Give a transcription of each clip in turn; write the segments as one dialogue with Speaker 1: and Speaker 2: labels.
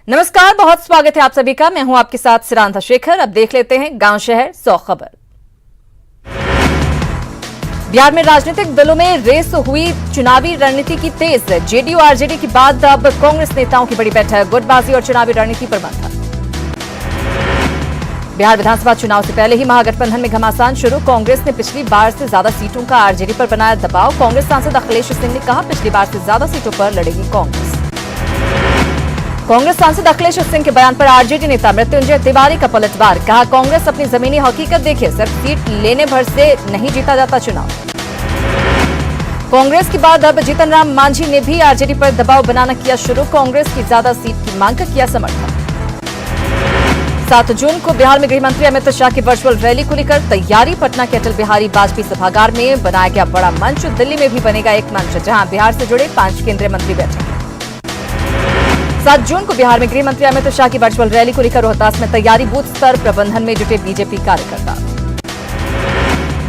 Speaker 1: नमस्कार, बहुत स्वागत है आप सभी का। मैं हूं आपके साथ सिरांधा शेखर। अब देख लेते हैं गांव शहर 100 खबर। बिहार में राजनीतिक दलों में रेस हुई, चुनावी रणनीति की तेज। जेडीयू आरजेडी के बाद अब कांग्रेस नेताओं की बड़ी बैठक, गुटबाजी और चुनावी रणनीति पर मंथन। बिहार विधानसभा चुनाव से पहले ही महागठबंधन में घमासान शुरू। कांग्रेस ने पिछली बार से ज्यादा सीटों का आरजेडी पर बनाया दबाव। कांग्रेस सांसद अखिलेश सिंह ने कहा, पिछली बार से ज्यादा सीटों पर लड़ेगी कांग्रेस। कांग्रेस सांसद अखिलेश सिंह के बयान पर आरजेडी नेता मृत्युंजय तिवारी का पलटवार। कहा, कांग्रेस अपनी जमीनी हकीकत देखिए, सिर्फ सीट लेने भर से नहीं जीता जाता चुनाव। कांग्रेस के बाद अब जीतन राम मांझी ने भी आरजेडी पर दबाव बनाना किया शुरू। कांग्रेस की ज्यादा सीट की मांग का किया समर्थन। 7 जून को बिहार में गृह मंत्री अमित शाह की वर्चुअल रैली को लेकर तैयारी। पटना के अटल बिहारी वाजपेयी सभागार में बनाया गया बड़ा मंच। दिल्ली में भी बनेगा एक मंच, जहां बिहार से जुड़े 5 केंद्रीय मंत्री बैठे। 7 जून को बिहार में गृह मंत्री अमित शाह की वर्चुअल रैली को लेकर रोहतास में तैयारी। बूथ स्तर प्रबंधन में जुटे बीजेपी कार्यकर्ता।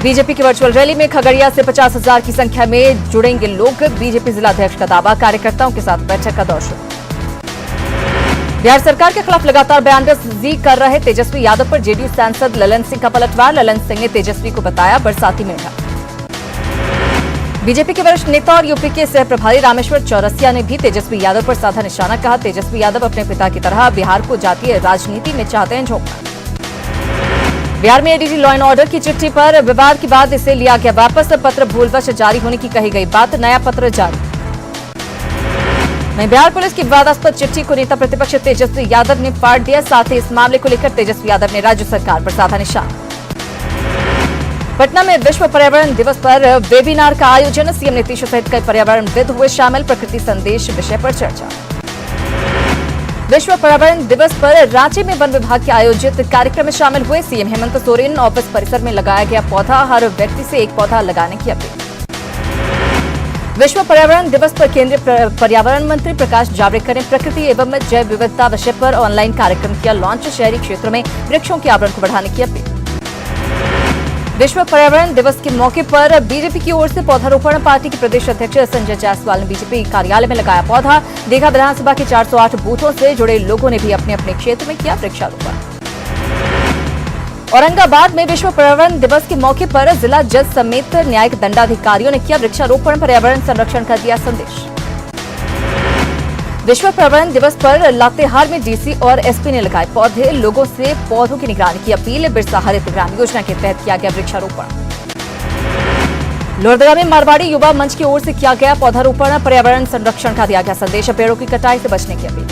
Speaker 1: बीजेपी की वर्चुअल रैली में खगड़िया से 50,000 की संख्या में जुड़ेंगे लोग। बीजेपी जिलाध्यक्ष का दावा, कार्यकर्ताओं के साथ बैठक का दौर शुरू। बिहार सरकार के खिलाफ लगातार बयानबाजी कर रहे तेजस्वी यादव पर जेडीयू सांसद ललन सिंह का पलटवार। ललन सिंह ने तेजस्वी को बताया बरसाती मेढक। बीजेपी के वरिष्ठ नेता और यूपी के सह प्रभारी रामेश्वर चौरसिया ने भी तेजस्वी यादव पर साधा निशाना। कहा, तेजस्वी यादव अपने पिता की तरह बिहार को जातीय राजनीति में चाहते हैं झोंकना। बिहार में एडीजी लॉ एंड ऑर्डर की चिट्ठी पर विवाद के बाद इसे लिया गया वापस। पत्र भूलवश जारी होने की कही गई बात, नया पत्र जारी। वहीं बिहार पुलिस की विवादास्पद चिट्ठी को नेता प्रतिपक्ष तेजस्वी यादव ने फाड़ दिया। साथ ही इस मामले को लेकर तेजस्वी यादव ने राज्य सरकार पर साधा निशाना। पटना में विश्व पर्यावरण दिवस पर वेबिनार का आयोजन। सीएम नीतीश सहित कई पर्यावरणविद हुए शामिल। प्रकृति संदेश विषय पर चर्चा। विश्व पर्यावरण दिवस पर रांची में वन विभाग के आयोजित कार्यक्रम में शामिल हुए सीएम हेमंत सोरेन। ऑफिस परिसर में लगाया गया पौधा, हर व्यक्ति से एक पौधा लगाने की अपील। विश्व पर्यावरण दिवस पर केंद्रीय पर्यावरण मंत्री प्रकाश जावड़ेकर ने प्रकृति एवं जैव विविधता विषय पर ऑनलाइन कार्यक्रम किया लॉन्च। शहरी क्षेत्रों में वृक्षों के आवरण को बढ़ाने की अपील। विश्व पर्यावरण दिवस के मौके पर बीजेपी की ओर से पौधारोपण। पार्टी के प्रदेश अध्यक्ष संजय जायसवाल ने बीजेपी कार्यालय में लगाया पौधा। दीघा विधानसभा के 408 बूथों से जुड़े लोगों ने भी अपने अपने क्षेत्र में किया वृक्षारोपण। औरंगाबाद में विश्व पर्यावरण दिवस के मौके पर जिला जज समेत न्यायिक दंडाधिकारियों ने किया वृक्षारोपण। पर्यावरण संरक्षण का दिया संदेश। विश्व पर्यावरण दिवस पर लातेहार में डीसी और एसपी ने लगाए पौधे। लोगों से पौधों की निगरानी की अपील। बिरसा हरित ग्राम योजना के तहत किया गया वृक्षारोपण। लोहरदगा में मारवाड़ी युवा मंच की ओर से किया गया पौधारोपण। पर्यावरण संरक्षण का दिया गया संदेश। पेड़ों की कटाई से बचने की अपील।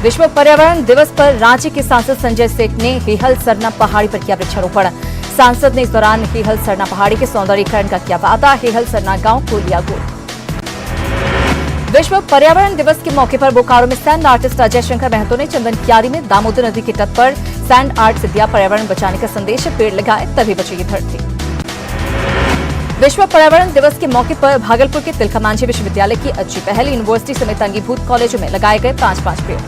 Speaker 1: विश्व पर्यावरण दिवस पर रांची के सांसद संजय सेठ ने हेहल सरना पहाड़ी पर किया वृक्षारोपण। सांसद ने इस दौरान हेहल सरना पहाड़ी के सौंदर्यीकरण का किया वादा। हेहल सरना गांव को लिया गोद। विश्व पर्यावरण दिवस के मौके पर बोकारो में सैंड आर्टिस्ट अजय शंकर महतो ने चंदन कियारी में दामोदर नदी के तट पर सैंड आर्ट से दिया पर्यावरण बचाने का संदेश। पेड़ लगाए तभी बचेगी धरती। विश्व पर्यावरण दिवस के मौके पर भागलपुर के तिलका मांझी विश्वविद्यालय की अच्छी पहल। यूनिवर्सिटी समेत अंगीभूत कॉलेजों में लगाए गए 5-5 पेड़।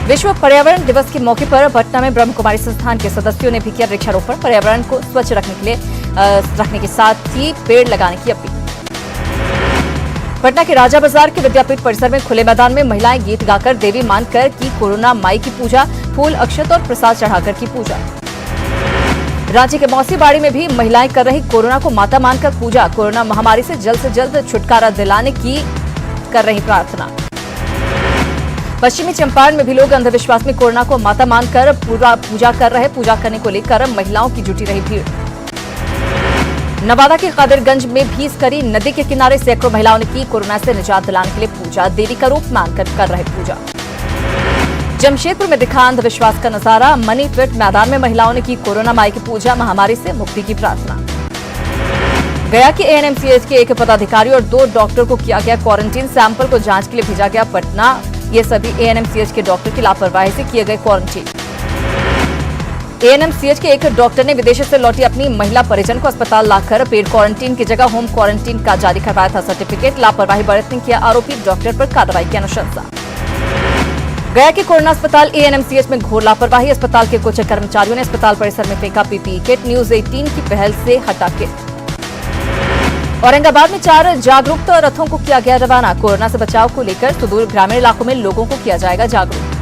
Speaker 1: विश्व पर्यावरण दिवस के मौके पर पटना में ब्रह्म कुमारी संस्थान के सदस्यों ने भी किया वृक्षारोपण। पर्यावरण को स्वच्छ रखने के साथ ही पेड़ लगाने की अपील। पटना के राजा बाजार के विद्यापीठ परिसर में खुले मैदान में महिलाएं गीत गाकर देवी मानकर की कोरोना माई की पूजा। फूल, अक्षत और प्रसाद चढ़ाकर की पूजा। रांची के मौसीबाड़ी में भी महिलाएं कर रही कोरोना को माता मानकर पूजा। कोरोना महामारी से जल्द छुटकारा दिलाने की कर रही प्रार्थना। पश्चिमी चंपारण में भी लोग अंधविश्वास में कोरोना को माता मानकर पूजा कर रहे। पूजा करने को लेकर महिलाओं की जुटी रही भीड़। नवादा के कादिरगंज में भी स्करी नदी के किनारे सैकड़ों महिलाओं ने की कोरोना से निजात दिलाने के लिए पूजा। देवी का रूप मानकर कर रहे पूजा। जमशेदपुर में दिखा अंधविश्वास का नजारा। मनी ट्विट मैदान में महिलाओं ने की कोरोना माई की पूजा, महामारी से मुक्ति की प्रार्थना। गया के एएनएमसीएच के एक पदाधिकारी और 2 डॉक्टर को किया गया क्वारंटीन। सैंपल को जांच के लिए भेजा गया पटना। ये सभी एएनएमसीएच के डॉक्टर की लापरवाही से किए गए क्वारंटीन। एएनएमसीएच के एक डॉक्टर ने विदेश से लौटी अपनी महिला परिजन को अस्पताल लाकर पेड क्वारंटीन की जगह होम क्वारंटीन का जारी करवाया था सर्टिफिकेट। लापरवाही बरतने के आरोपी डॉक्टर पर कार्रवाई की अनुशंसा। गया के कोरोना अस्पताल एएनएमसीएच में घोर लापरवाही। अस्पताल के कुछ कर्मचारियों ने अस्पताल परिसर में फेंका पीपीई किट। न्यूज 18 की पहल से हटा किट। औरंगाबाद में 4 जागरूकता रथों को किया गया रवाना। कोरोना से बचाव को लेकर सुदूर ग्रामीण इलाकों में लोगों को किया जाएगा जागरूक।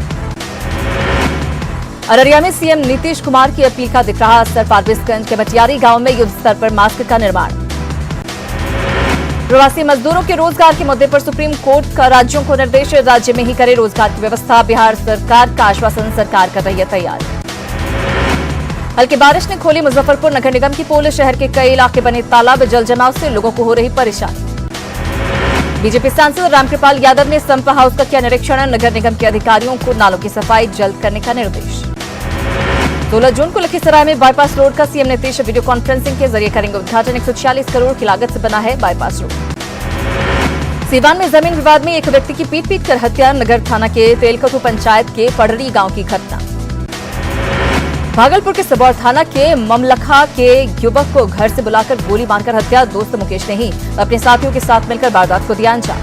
Speaker 1: अररिया में सीएम नीतीश कुमार की अपील का दिख रहा असर। फारबिसगंज के बटियारी गांव में युद्ध स्तर पर मास्क का निर्माण। प्रवासी मजदूरों के रोजगार के मुद्दे पर सुप्रीम कोर्ट का राज्यों को निर्देश। राज्य में ही करे रोजगार की व्यवस्था। बिहार सरकार का आश्वासन, सरकार कर रही है तैयारी। हल्की बारिश ने खोली मुजफ्फरपुर नगर निगम की पोल। शहर के कई इलाके बने तालाब। जल जमाव से लोगों को हो रही परेशानी। बीजेपी सांसद रामकृपाल यादव ने संप हाउस का किया निरीक्षण। नगर निगम के अधिकारियों को नालों की सफाई जल्द करने का निर्देश। 16 जून को लखीसराय में बाईपास रोड का सीएम नीतीश वीडियो कॉन्फ्रेंसिंग के जरिए करेंगे उद्घाटन। 146 करोड़ की लागत से बना है बाईपास रोड। सीवान में जमीन विवाद में एक व्यक्ति की पीट कर हत्या। नगर थाना के तेलकटू पंचायत के पड़री गांव की घटना। भागलपुर के सबौर थाना के ममलखा के युवक को घर से बुलाकर गोली मारकर हत्या। दोस्त मुकेश ने ही अपने साथियों के साथ मिलकर वारदात को दिया अंजाम।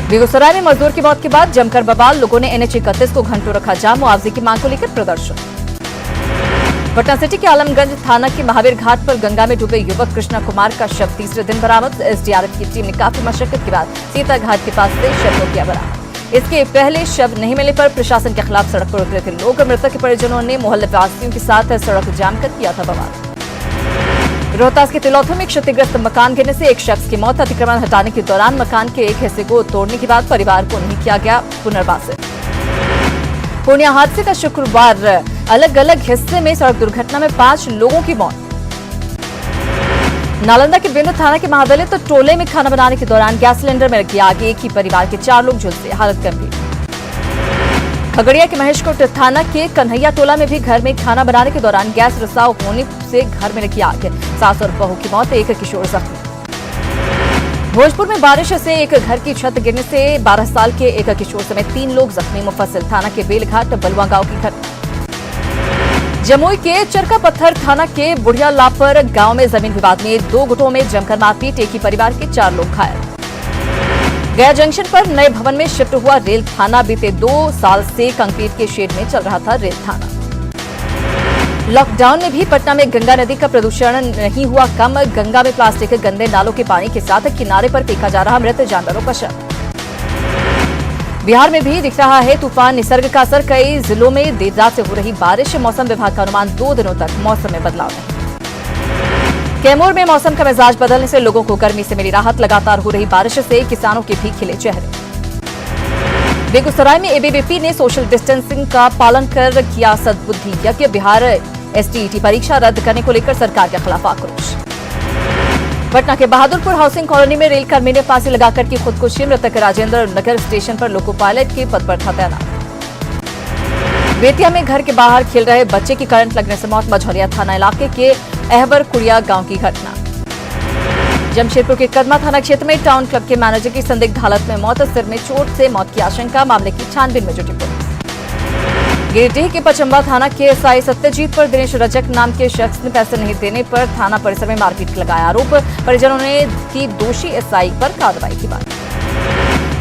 Speaker 1: बेगूसराय में मजदूर की मौत के बाद जमकर बवाल। लोगों ने NH 31 को घंटों रखा जाम। मुआवजे की मांग को लेकर प्रदर्शन। पटना सिटी के आलमगंज थाना के महावीर घाट पर गंगा में डूबे युवक कृष्णा कुमार का शव तीसरे दिन बरामद। SDRF की टीम ने काफी मशक्कत के बाद सीता घाट के पास से शव को किया बरामद। इसके पहले शव नहीं मिलने पर प्रशासन के खिलाफ सड़क पर उतरे थे लोग। मृतक के परिजनों ने मोहल्ले वासियों के साथ सड़क जाम कर किया था बवाल। रोहतास के तिलौथू में क्षतिग्रस्त मकान गिरने से एक शख्स की मौत। अतिक्रमण हटाने के दौरान मकान के एक हिस्से को तोड़ने के बाद परिवार को नहीं किया गया पुनर्वासित। पूर्णिया हादसे का शुक्रवार अलग अलग हिस्से में सड़क दुर्घटना में 5 लोगों की मौत। नालंदा के बिंदु थाना के महादलित तो टोले में खाना बनाने के दौरान गैस सिलेंडर में लगी आग। एक ही परिवार के 4 लोग झुलसे, हालत गंभीर। खगड़िया के महेशकोट थाना के कन्हैया टोला में भी घर में खाना बनाने के दौरान गैस रिसाव होने से घर में लगी आग। सास और बहू की मौत, एक किशोर जख्मी। भोजपुर में बारिश से एक घर की छत गिरने से 12 साल के एक किशोर समेत 3 लोग जख्मी। मुफस्सिल थाना के बेलघाट बलुआ गांव की घटना। जमुई के चरका पत्थर थाना के बुढ़िया लापर गांव में जमीन विवाद में 2 गुटों में जमकर मारपीट। एक ही परिवार के 4 लोग घायल। गया जंक्शन पर नए भवन में शिफ्ट हुआ रेल थाना। बीते 2 साल से कंक्रीट के शेड में चल रहा था रेल थाना। लॉकडाउन में भी पटना में गंगा नदी का प्रदूषण नहीं हुआ कम। गंगा में प्लास्टिक गंदे नालों के पानी के साथ किनारे पर फेंका जा रहा मृत जानवरों का शव। बिहार में भी दिख रहा है तूफान निसर्ग का असर। कई जिलों में देर रात से हो रही बारिश। मौसम विभाग का अनुमान 2 दिनों तक मौसम में बदलाव नहीं। कैमूर में मौसम का मिजाज बदलने से लोगों को गर्मी से मिली राहत। लगातार हो रही बारिश से किसानों के भी खिले चेहरे। बेगूसराय में ABVP ने सोशल डिस्टेंसिंग का पालन कर किया सद्बुद्धि यज्ञ। बिहार STET परीक्षा रद्द करने को लेकर सरकार के खिलाफ आक्रोश। पटना के बहादुरपुर हाउसिंग कॉलोनी में रेल कर्मी ने फांसी लगाकर की खुदकुशी। मृतक राजेंद्र नगर स्टेशन पर लोको पायलट के पद पर था तैनात। बेतिया में घर के बाहर खेल रहे बच्चे की करंट लगने से मौत। मझौलिया थाना इलाके के अहबर कुड़िया गांव की घटना। जमशेदपुर के कदमा थाना क्षेत्र में टाउन क्लब के मैनेजर की संदिग्ध हालत में मौत। सिर में चोट से मौत की आशंका। मामले की छानबीन में जुटी पुलिस। गिरिडीह के पचम्बा थाना के SI सत्यजीत पर दिनेश रजक नाम के शख्स ने पैसे नहीं देने पर थाना परिसर में मारपीट लगाया आरोप। परिजनों ने की दोषी SI पर कार्रवाई की बात।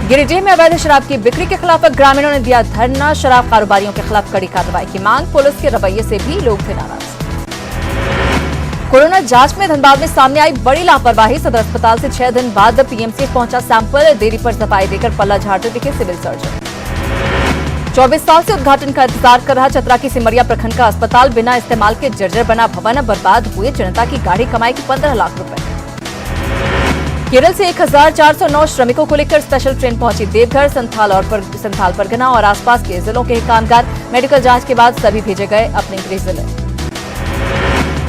Speaker 1: गिरिडीह में अवैध शराब की बिक्री के खिलाफ ग्रामीणों ने दिया धरना। शराब कारोबारियों के खिलाफ कड़ी कार्रवाई की मांग। पुलिस के रवैये से भी लोग थे नाराज। कोरोना जांच में धनबाद में सामने आई बड़ी लापरवाही। सदर अस्पताल से 6 दिन बाद PMC पहुंचा सैंपल। देरी पर सफाई देकर पल्ला झाड़ते दिखे सिविल सर्जन। 24 साल से उद्घाटन का इंतजार कर रहा चतरा की सिमरिया प्रखंड का अस्पताल। बिना इस्तेमाल के जर्जर बना भवन। बर्बाद हुए जनता की गाढ़ी कमाई की 15 लाख रुपए। केरल से 1409 श्रमिकों को लेकर स्पेशल ट्रेन पहुंची देवघर। संथाल परगना और आसपास के जिलों के कामगार मेडिकल जांच के बाद सभी भेजे गए अपने गृह जिले।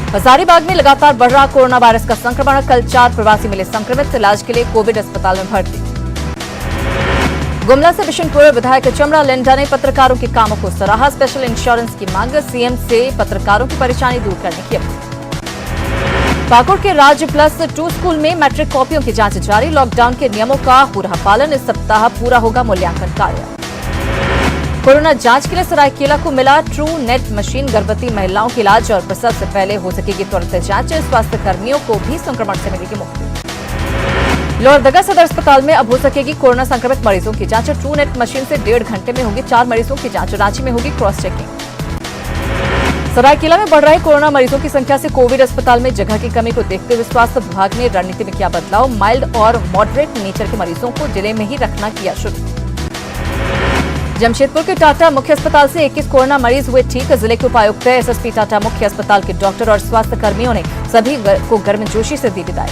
Speaker 1: हजारीबाग में लगातार बढ़ रहा कोरोना वायरस का संक्रमण। कल 4 प्रवासी मिले संक्रमित। इलाज के लिए कोविड अस्पताल में भर्ती। गुमला से बिशनपुर विधायक चमड़ा लेंडा ने पत्रकारों के कामों को सराहा। स्पेशल इंश्योरेंस की मांग। CM से पत्रकारों की परेशानी दूर करने की अपील। पाकुड़ के Raj+2 स्कूल में मैट्रिक कॉपियों की जांच जारी। लॉकडाउन के नियमों का हो रहा पालन। इस सप्ताह पूरा होगा मूल्यांकन कार्य। कोरोना जांच के लिए सरायकेला को मिला ट्रू नेट मशीन। गर्भवती महिलाओं के इलाज और प्रसव से पहले हो सकेगी तुरंत जांच। स्वास्थ्य कर्मियों को भी संक्रमण से मिलेगी मुक्ति। लोहरदगा सदर अस्पताल में अब हो सकेगी कोरोना संक्रमित मरीजों की जांच। ट्रू नेट मशीन से 1.5 घंटे में होगी 4 मरीजों की जांच। रांची में होगी क्रॉस चेकिंग। सरायकेला में बढ़ रहे कोरोना मरीजों की संख्या से कोविड अस्पताल में जगह की कमी को देखते हुए स्वास्थ्य विभाग ने रणनीति में किया बदलाव। माइल्ड और मॉडरेट नेचर के मरीजों को जिले में ही रखना किया शुरू। जमशेदपुर के टाटा मुख्य अस्पताल से 21 कोरोना मरीज हुए ठीक। जिले के उपायुक्त एसएसपी टाटा मुख्य अस्पताल के डॉक्टर और स्वास्थ्य कर्मियों ने सभी को गर्मजोशी से दी विदाई।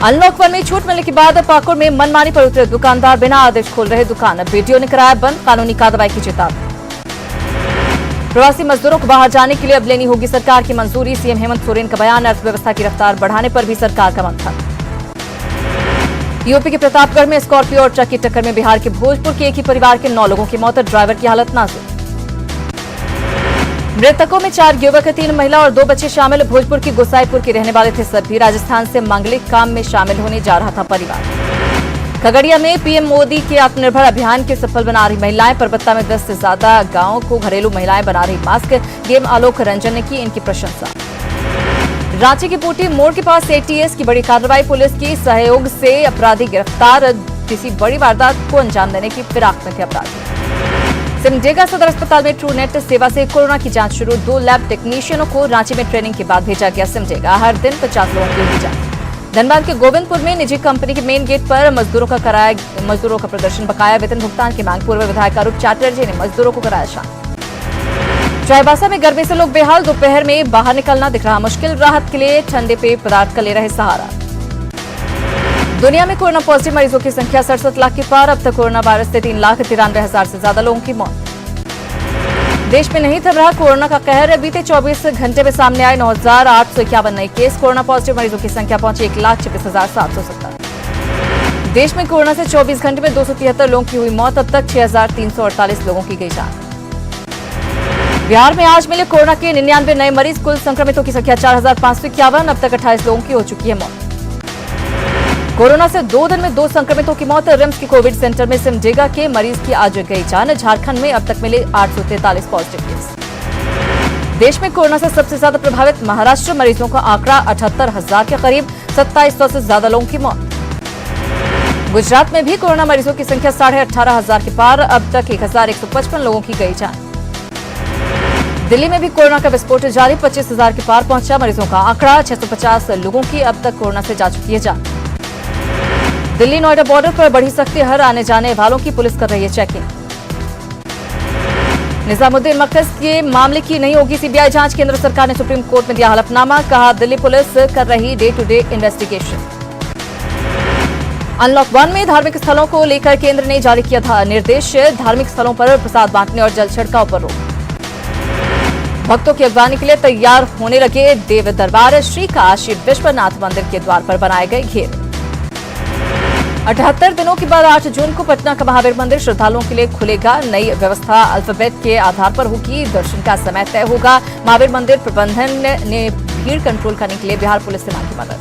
Speaker 1: अनलॉक 1 में छूट मिलने के बाद पाकुड़ में मनमानी पर उतरे दुकानदार बिना आदेश खोल रहे दुकान। बीडीओ ने कराया बंद, कानूनी कार्रवाई की चेतावनी। प्रवासी मजदूरों को बाहर जाने के लिए अब लेनी होगी सरकार की मंजूरी। सीएम हेमंत सोरेन का बयान। अर्थव्यवस्था की रफ्तार बढ़ाने पर भी सरकार का मंथन। यूपी के प्रतापगढ़ में स्कॉर्पियो और ट्रक की टक्कर में बिहार के भोजपुर के एक ही परिवार के 9 लोगों की मौत। ड्राइवर की हालत नाजुक। मृतकों में 4 युवक, 3 महिला और 2 बच्चे शामिल। भोजपुर की गोसाईपुर के रहने वाले थे सभी। राजस्थान से मांगलिक काम में शामिल होने जा रहा था परिवार। खगड़िया में पीएम मोदी के आत्मनिर्भर अभियान के सफल बना रही महिलाएं। परबत्ता में 10 से ज्यादा गांवों को घरेलू महिलाएं बना रही मास्क। डीएम आलोक रंजन ने की इनकी प्रशंसा। रांची के पूटी मोड़ के पास एटीएस की बड़ी कार्रवाई। पुलिस की सहयोग से अपराधी गिरफ्तार। किसी बड़ी वारदात को अंजाम देने की फिराक में थे अपराधी। सिमडेगा सदर अस्पताल में ट्रू नेट सेवा से कोरोना की जांच शुरू। 2 लैब टेक्नीशियनों को रांची में ट्रेनिंग के बाद भेजा गया सिमडेगा। हर दिन 50 लोगों की हुई जांच। धनबाद के गोविंदपुर में निजी कंपनी के मेन गेट पर मजदूरों का प्रदर्शन। बकाया वेतन भुगतान की मांग। पूर्व विधायक अरूप चैटर्जी ने मजदूरों को कराया शांत। चाईबासा में गर्मी से लोग बेहाल। दोपहर में बाहर निकलना दिख रहा मुश्किल। राहत के लिए ठंडे पेय पदार्थ का ले रहे सहारा। दुनिया में कोरोना पॉजिटिव मरीजों की संख्या 67 लाख के पार। अब तक कोरोना वायरस से 3,93,000 से ज्यादा लोगों की मौत। देश में नहीं थम रहा कोरोना का कहर। बीते 24 घंटे में सामने आए 9,851 नए केस। कोरोना पॉजिटिव मरीजों की संख्या पहुंची 1,26,770। देश में कोरोना से 24 घंटे में 273 लोगों की हुई मौत। अब तक 6,348 लोगों की गई जान। बिहार में आज मिले कोरोना के 99 नए मरीज। कुल संक्रमितों की संख्या 4,551। अब तक 28 लोगों की हो चुकी है मौत। कोरोना से 2 दिन में 2 संक्रमितों की मौत। रिम्स के कोविड सेंटर में सिमडेगा के मरीज की आज गई जान। झारखंड में अब तक मिले 843 पॉजिटिव केस। देश में कोरोना से सबसे ज्यादा प्रभावित महाराष्ट्र। मरीजों का आंकड़ा 78,000 के करीब। 2700 से ज्यादा लोगों की मौत। गुजरात में भी कोरोना मरीजों की संख्या 18,500 के पार। अब तक 1,155 लोगों की गई जान। दिल्ली में भी कोरोना का विस्फोट जारी। 25,000 के पार पहुंचा मरीजों का आंकड़ा। 650 लोगों की अब तक कोरोना से जा चुकी है जान। दिल्ली नोएडा बॉर्डर पर बढ़ी सख्ती। हर आने जाने वालों की पुलिस कर रही है चेकिंग। निजामुद्दीन मरकज के मामले की नहीं होगी सीबीआई जांच। केंद्र सरकार ने सुप्रीम कोर्ट में दिया हलफनामा। कहा दिल्ली पुलिस कर रही day to day investigation. Unlock 1 में धार्मिक स्थलों को लेकर केंद्र ने जारी किया था निर्देश। धार्मिक स्थलों पर प्रसाद बांटने और जल छिड़काव पर रोक। भक्तों की अगवानी के लिए तैयार होने लगे देव दरबार। श्री काशी विश्वनाथ मंदिर के द्वार पर बनाए गए घेरे। 78 दिनों के बाद 8 जून को पटना का महावीर मंदिर श्रद्धालुओं के लिए खुलेगा। नई व्यवस्था अल्फाबेट के आधार पर होगी। दर्शन का समय तय होगा। महावीर मंदिर प्रबंधन ने भीड़ कंट्रोल करने के लिए बिहार पुलिस से मांगी मदद।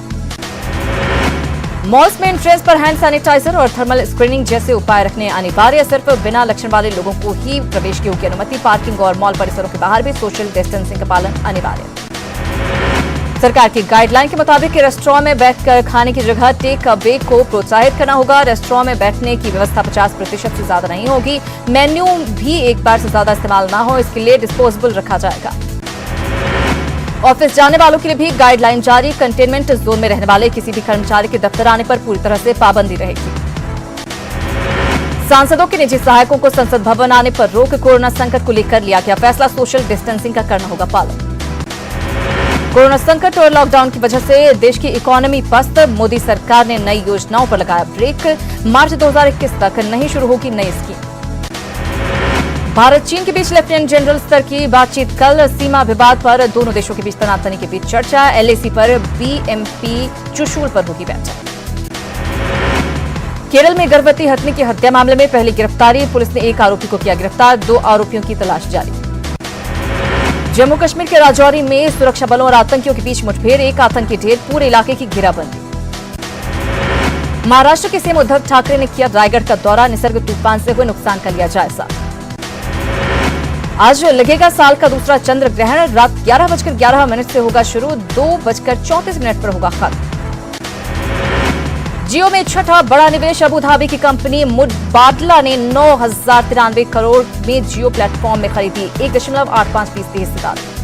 Speaker 1: मॉल्स में एंट्रेंस पर हैंड सैनिटाइजर और थर्मल स्क्रीनिंग जैसे उपाय रखने अनिवार्य। सिर्फ बिना लक्षण वाले लोगों को ही प्रवेश की होगी अनुमति। पार्किंग और मॉल परिसरों के बाहर भी सोशल डिस्टेंसिंग का पालन अनिवार्य। सरकार की गाइडलाइन के मुताबिक रेस्टोरेंट में बैठकर खाने की जगह टेक अवे को प्रोत्साहित करना होगा। रेस्टोरेंट में बैठने की व्यवस्था 50% से ज्यादा नहीं होगी। मेन्यू भी एक बार से ज्यादा इस्तेमाल ना हो, इसके लिए डिस्पोजेबल रखा जाएगा। ऑफिस जाने वालों के लिए भी गाइडलाइन जारी। कंटेनमेंट जोन में रहने वाले किसी भी कर्मचारी के दफ्तर आने पर पूरी तरह से पाबंदी रहेगी। सांसदों के निजी सहायकों को संसद भवन आने पर रोक। कोरोना संकट को लेकर लिया गया फैसला। सोशल डिस्टेंसिंग का करना होगा पालन। कोरोना संकट और लॉकडाउन की वजह से देश की इकोनॉमी पस्त। मोदी सरकार ने नई योजनाओं पर लगाया ब्रेक। मार्च 2021 तक नहीं शुरू होगी नई स्कीम। भारत चीन के बीच लेफ्टिनेंट जनरल स्तर की बातचीत कल। सीमा विवाद पर दोनों देशों के बीच तनातनी के बीच चर्चा। एलएसी पर बीएमपी चुशूल पर होगी बैठक। केरल में गर्भवती हथिनी की हत्या मामले में पहली गिरफ्तारी। पुलिस ने 1 आरोपी को किया गिरफ्तार। 2 आरोपियों की तलाश जारी। जम्मू कश्मीर के राजौरी में सुरक्षा बलों और आतंकियों के बीच मुठभेड़। 1 आतंकी ढेर। पूरे इलाके की घेराबंदी। महाराष्ट्र के सीएम उद्धव ठाकरे ने किया रायगढ़ का दौरा। निसर्ग तूफान से हुए नुकसान का लिया जायजा। आज लगेगा साल का दूसरा चंद्र ग्रहण। रात 11:11 से होगा शुरू। 2:34 पर होगा खत्म। जियो में छठा बड़ा निवेश। अबू धाबी की कंपनी मुबादला ने 9,093 करोड़ में जियो प्लेटफॉर्म में खरीदी 1.85% हिस्सेदारी।